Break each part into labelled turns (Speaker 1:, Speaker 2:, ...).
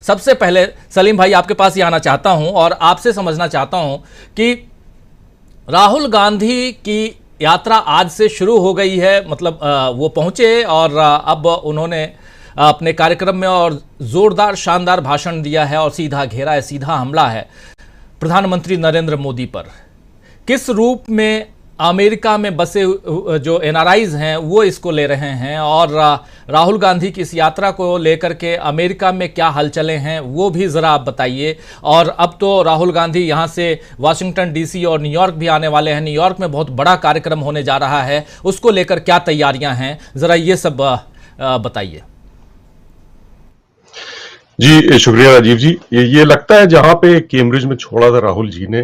Speaker 1: सबसे पहले सलीम भाई आपके पास ही आना चाहता हूं और आपसे समझना चाहता हूं कि राहुल गांधी की यात्रा आज से शुरू हो गई है, मतलब वो पहुंचे और अब उन्होंने अपने कार्यक्रम में और जोरदार शानदार भाषण दिया है और सीधा घेरा है, सीधा हमला है प्रधानमंत्री नरेंद्र मोदी पर। किस रूप में अमेरिका में बसे जो एनआरआईज हैं वो इसको ले रहे हैं और राहुल गांधी की इस यात्रा को लेकर के अमेरिका में क्या हलचलें हैं वो भी ज़रा आप बताइए। और अब तो राहुल गांधी यहाँ से वाशिंगटन डीसी और न्यूयॉर्क भी आने वाले हैं, न्यूयॉर्क में बहुत बड़ा कार्यक्रम होने जा रहा है, उसको लेकर क्या तैयारियां हैं, ज़रा ये सब बताइए।
Speaker 2: जी शुक्रिया राजीव जी। ये लगता है जहां पे कैम्ब्रिज में छोड़ा था राहुल जी ने,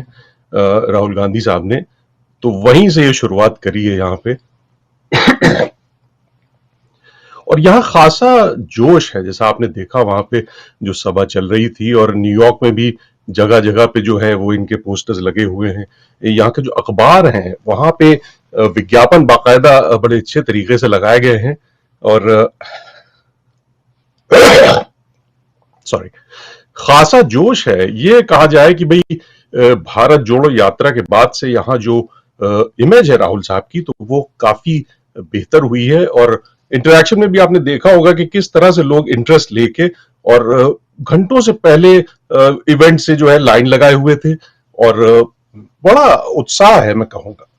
Speaker 2: राहुल गांधी साहब ने, तो वहीं से ये शुरुआत करी है यहाँ पे। और यहाँ खासा जोश है, जैसा आपने देखा वहां पे जो सभा चल रही थी, और न्यूयॉर्क में भी जगह जगह पे जो है वो इनके पोस्टर्स लगे हुए हैं। यहाँ के जो अखबार हैं वहां पे विज्ञापन बाकायदा बड़े अच्छे तरीके से लगाए गए हैं और सॉरी, खासा जोश है। ये कहा जाए कि भाई भारत जोड़ो यात्रा के बाद से यहाँ जो इमेज है राहुल साहब की, तो वो काफी बेहतर हुई है। और इंटरैक्शन में भी आपने देखा होगा कि किस तरह से लोग इंटरेस्ट लेके और घंटों से पहले इवेंट से जो है लाइन लगाए हुए थे, और बड़ा उत्साह है मैं कहूंगा।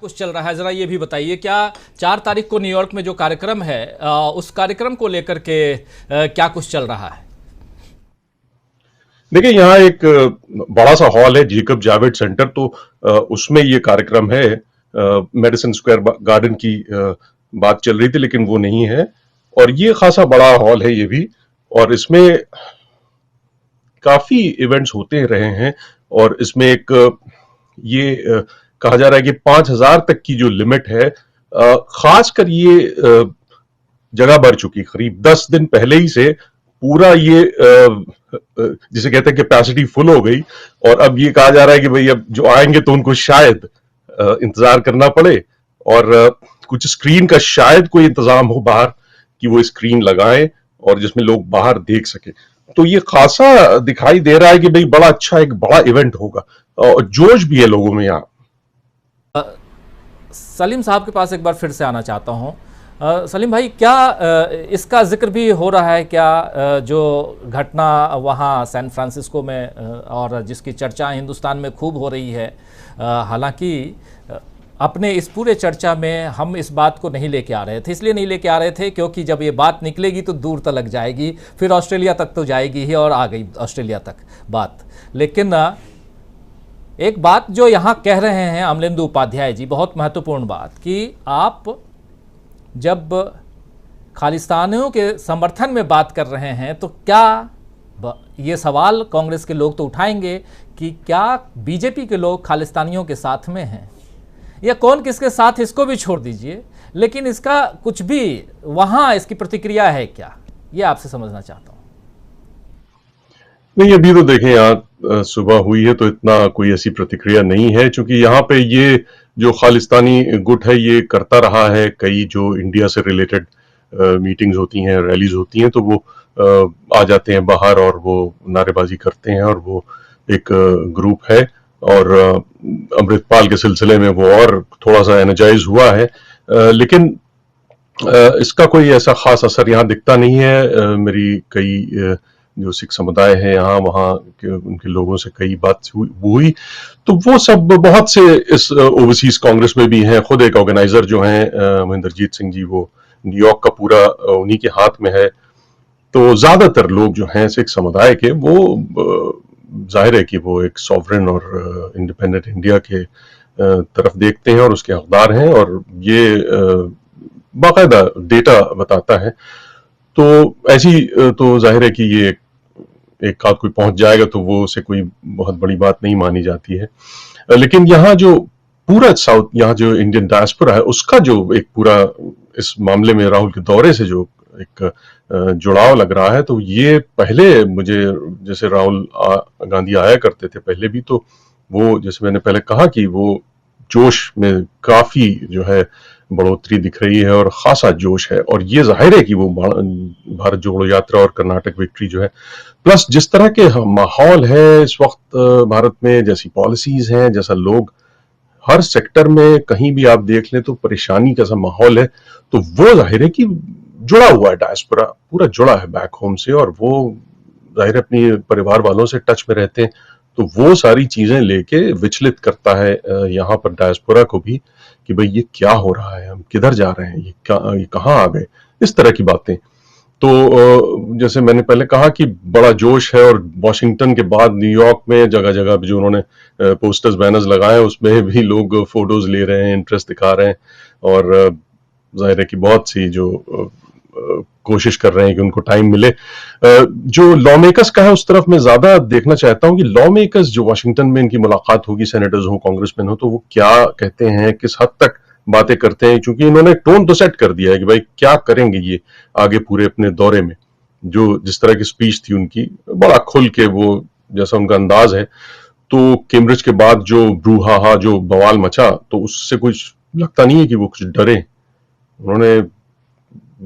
Speaker 1: कुछ चल रहा है जरा ये भी बताइए, क्या 4 तारीख को न्यूयॉर्क में जो कार्यक्रम है उस कार्यक्रम को लेकर के क्या कुछ चल रहा है?
Speaker 2: देखिए, यहाँ एक बड़ा सा हॉल है, जेकब जावेद सेंटर, तो उसमें ये कार्यक्रम है। मेडिसन स्क्वायर गार्डन की बात चल रही थी लेकिन वो नहीं है, और ये खासा बड़ा हॉल है ये भी, और इसमें काफी इवेंट्स होते रहे हैं। और इसमें एक ये कहा जा रहा है कि 5,000 तक की जो लिमिट है, खासकर ये जगह भर चुकी, करीब 10 दिन पहले ही से पूरा ये जिसे कहते हैं कैपेसिटी फुल हो गई। और अब ये कहा जा रहा है कि भाई अब जो आएंगे तो उनको शायद इंतजार करना पड़े, और कुछ स्क्रीन का शायद कोई इंतजाम हो बाहर कि वो स्क्रीन लगाएं और जिसमें लोग बाहर देख सके। तो ये खासा दिखाई दे रहा है कि भाई बड़ा अच्छा एक बड़ा इवेंट होगा, और जोश भी है लोगों में यहाँ।
Speaker 1: सलीम साहब के पास एक बार फिर से आना चाहता हूँ। सलीम भाई, क्या इसका जिक्र भी हो रहा है क्या, जो घटना वहाँ सैन फ्रांसिस्को में और जिसकी चर्चा हिंदुस्तान में खूब हो रही है, हालांकि अपने इस पूरे चर्चा में हम इस बात को नहीं लेके आ रहे थे, इसलिए नहीं लेके आ रहे थे क्योंकि जब ये बात निकलेगी तो दूर तक जाएगी, फिर ऑस्ट्रेलिया तक तो जाएगी ही, और आ गई ऑस्ट्रेलिया तक बात। लेकिन एक बात जो यहाँ कह रहे हैं अमलेंदु उपाध्याय जी, बहुत महत्वपूर्ण बात, कि आप जब खालिस्तानियों के समर्थन में बात कर रहे हैं तो क्या ये सवाल कांग्रेस के लोग तो उठाएंगे कि क्या बीजेपी के लोग खालिस्तानियों के साथ में हैं, या कौन किसके साथ, इसको भी छोड़ दीजिए, लेकिन इसका कुछ भी वहाँ इसकी प्रतिक्रिया है क्या, ये आपसे समझना चाहता हूँ।
Speaker 2: नहीं, अभी तो देखें यहाँ सुबह हुई है तो इतना कोई ऐसी प्रतिक्रिया नहीं है, क्योंकि यहाँ पे ये जो खालिस्तानी गुट है ये करता रहा है। कई जो इंडिया से रिलेटेड मीटिंग्स होती हैं, रैलीज होती हैं, तो वो आ जाते हैं बाहर और वो नारेबाजी करते हैं, और वो एक ग्रुप है। और अमृतपाल के सिलसिले में वो और थोड़ा सा एनर्जाइज हुआ है, लेकिन इसका कोई ऐसा खास असर यहाँ दिखता नहीं है। मेरी कई जो सिख समुदाय है यहाँ वहाँ के उनके लोगों से कई बात हुई, तो वो सब बहुत से इस ओवरसीज कांग्रेस में भी हैं। खुद एक ऑर्गेनाइजर जो हैं महेंद्रजीत सिंह जी, वो न्यूयॉर्क का पूरा उन्हीं के हाथ में है। तो ज्यादातर लोग जो हैं सिख समुदाय के, वो जाहिर है कि वो एक सॉवरेन और इंडिपेंडेंट इंडिया के तरफ देखते हैं और उसके हकदार हैं, और ये बाकायदा डेटा बताता है। तो ऐसी तो जाहिर है कि ये एक आध कोई पहुंच जाएगा तो वो उसे कोई बहुत बड़ी बात नहीं मानी जाती है। लेकिन यहाँ जो पूरा साउथ, यहाँ जो इंडियन डायस्पोरा है, उसका जो एक पूरा इस मामले में राहुल के दौरे से जो एक जुड़ाव लग रहा है, तो ये पहले मुझे, जैसे राहुल गांधी आया करते थे पहले भी, तो वो जैसे मैंने पहले कहा कि वो जोश में काफी जो है बढ़ोतरी दिख रही है और खासा जोश है, और ये जाहिर है कि वो भारत जोड़ो यात्रा और कर्नाटक विक्ट्री जो है, प्लस जिस तरह के माहौल है इस वक्त भारत में, जैसी पॉलिसीज हैं, जैसा लोग हर सेक्टर में कहीं भी आप देख लें तो परेशानी का सा माहौल है, तो वो जाहिर है कि जुड़ा हुआ है, डायस्पोरा पूरा जुड़ा है बैक होम से, और वो जाहिर है अपनी परिवार वालों से टच में रहते हैं, तो वो सारी चीजें लेके विचलित करता है यहाँ पर डायस्पोरा को भी कि भाई ये क्या हो रहा है, हम किधर जा रहे हैं, ये कहाँ आ गए, इस तरह की बातें। तो जैसे मैंने पहले कहा कि बड़ा जोश है, और वॉशिंगटन के बाद न्यूयॉर्क में जगह जगह जो उन्होंने पोस्टर्स बैनर्स लगाए उसमें भी लोग फोटोज ले रहे हैं, इंटरेस्ट दिखा रहे हैं, और जाहिर है कि बहुत सी जो कोशिश कर रहे हैं कि उनको टाइम मिले। जो लॉ मेकर्स का है उस तरफ मैं ज्यादा देखना चाहता हूं कि लॉ मेकर्स जो वॉशिंगटन में इनकी मुलाकात होगी, सेनेटर्स हो, कांग्रेसमैन हो, तो वो क्या कहते हैं, किस हद तक बातें करते हैं, क्योंकि इन्होंने टोन तो सेट कर दिया है कि भाई क्या करेंगे ये आगे पूरे अपने दौरे में। जो जिस तरह की स्पीच थी उनकी, बड़ा खुल के वो जैसा उनका अंदाज है, तो कैम्ब्रिज के बाद जो ब्रूहाहा जो बवाल मचा, तो उससे कुछ लगता नहीं है कि वो कुछ डरे। उन्होंने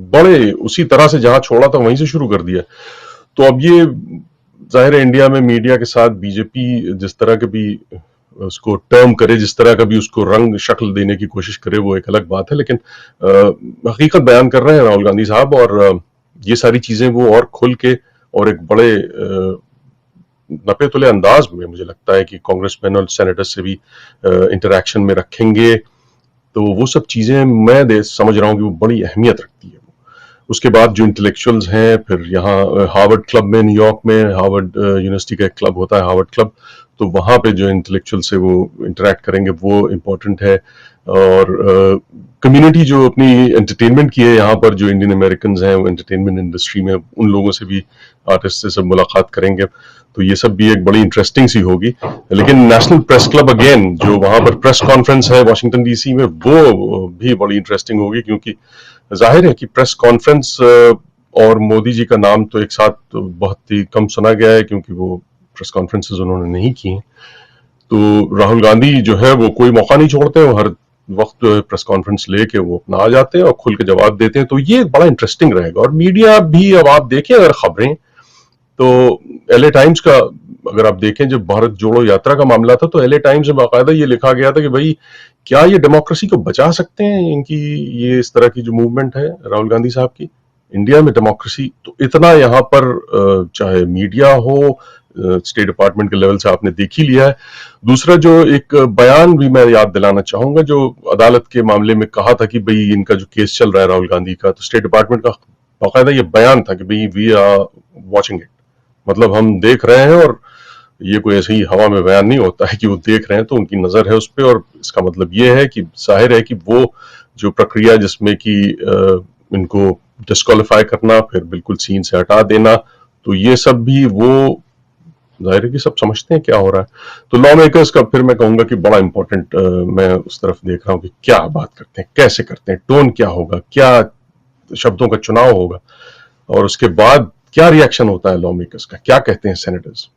Speaker 2: बड़े उसी तरह से जहां छोड़ा था वहीं से शुरू कर दिया। तो अब ये जाहिर है इंडिया में मीडिया के साथ बीजेपी जिस तरह के भी उसको टर्म करे, जिस तरह का भी उसको रंग शक्ल देने की कोशिश करे, वो एक अलग बात है, लेकिन हकीकत बयान कर रहे हैं राहुल गांधी साहब, और ये सारी चीजें वो और खुल के और एक बड़े नपे तुले अंदाज में मुझे लगता है कि कांग्रेसमैन और सेनेटर्स से भी इंटरैक्शन में रखेंगे। तो वो सब चीजें मैं समझ रहा हूँ कि वो बड़ी अहमियत रखती है। उसके बाद जो इंटेलेक्चुअल्स हैं, फिर यहाँ हार्वर्ड क्लब में, न्यूयॉर्क में हार्वर्ड यूनिवर्सिटी का एक क्लब होता है हार्वर्ड क्लब, तो वहाँ पे जो इंटेलेक्चुअल से वो इंटरेक्ट करेंगे वो इम्पोर्टेंट है। और कम्युनिटी जो अपनी एंटरटेनमेंट की है यहाँ पर, जो इंडियन अमेरिकन हैं वो एंटरटेनमेंट इंडस्ट्री में, उन लोगों से भी, आर्टिस्ट से सब मुलाकात करेंगे, तो ये सब भी एक बड़ी इंटरेस्टिंग सी होगी। लेकिन नेशनल प्रेस क्लब अगेन जो वहाँ पर प्रेस कॉन्फ्रेंस है वाशिंगटन डीसी में, वो भी बड़ी इंटरेस्टिंग होगी, क्योंकि जाहिर है कि प्रेस कॉन्फ्रेंस और मोदी जी का नाम तो एक साथ तो बहुत ही कम सुना गया है, क्योंकि वो प्रेस कॉन्फ्रेंसेस उन्होंने नहीं की हैं। तो राहुल गांधी जो है वो कोई मौका नहीं छोड़ते, वो हर वक्त प्रेस कॉन्फ्रेंस लेके वो अपना आ जाते हैं और खुल के जवाब देते हैं, तो ये बड़ा इंटरेस्टिंग रहेगा। और मीडिया भी, अब आप देखें अगर खबरें, तो एलए टाइम्स का अगर आप देखें, जब भारत जोड़ो यात्रा का मामला था तो एलए टाइम्स में बाकायदा ये लिखा गया था कि भाई क्या ये डेमोक्रेसी को बचा सकते हैं, इनकी ये इस तरह की जो मूवमेंट है राहुल गांधी साहब की इंडिया में डेमोक्रेसी। तो इतना यहाँ पर चाहे मीडिया हो, स्टेट डिपार्टमेंट के लेवल से आपने देख ही लिया है। दूसरा जो एक बयान भी मैं याद दिलाना चाहूंगा, जो अदालत के मामले में कहा था कि भाई इनका जो केस चल रहा है राहुल गांधी का, तो स्टेट डिपार्टमेंट का बाकायदा ये बयान था कि भाई वी आर वॉचिंग इट, मतलब हम देख रहे हैं, और ये कोई ऐसे ही हवा में बयान नहीं होता है कि वो देख रहे हैं, तो उनकी नजर है उस पर। और इसका मतलब ये है कि जाहिर है कि वो जो प्रक्रिया जिसमें कि इनको डिस्क्वालीफाई करना, फिर बिल्कुल सीन से हटा देना, तो ये सब भी वो जाहिर है कि सब समझते हैं क्या हो रहा है। तो लॉ मेकर्स का फिर मैं कहूंगा कि बड़ा इंपॉर्टेंट मैं उस तरफ देख रहा हूं कि क्या बात करते हैं, कैसे करते हैं, टोन क्या होगा, क्या शब्दों का चुनाव होगा, और उसके बाद क्या रिएक्शन होता है लॉ मेकर्स का, क्या कहते हैं सेनेटर्स।